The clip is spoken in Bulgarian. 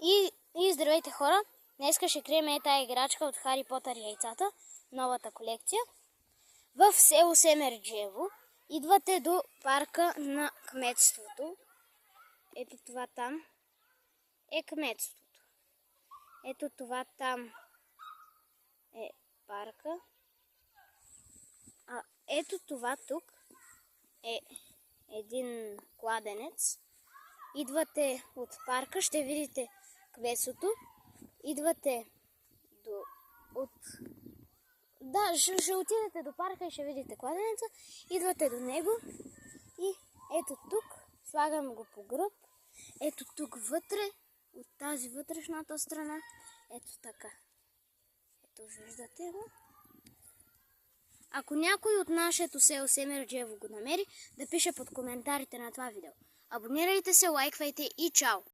И здравейте хора! Днеска ще крием тази играчка от Хари Потър и яйцата, новата колекция. В село Семерджиево идвате до парка на кметството. Ето това там е кметството. Ето това там е парка. А ето това тук е един кладенец. Идвате от парка, ще видите кметството. Идвате ще отидете до парка и ще видите кладенеца. Идвате до него и ето тук, слагам го по гръб. Ето тук вътре, от тази вътрешната страна, ето така. Ето виждате го. Ако някой от нашето село Семерджиево го намери, да пише под коментарите на това видео. Абонирайте се, лайквайте и чао!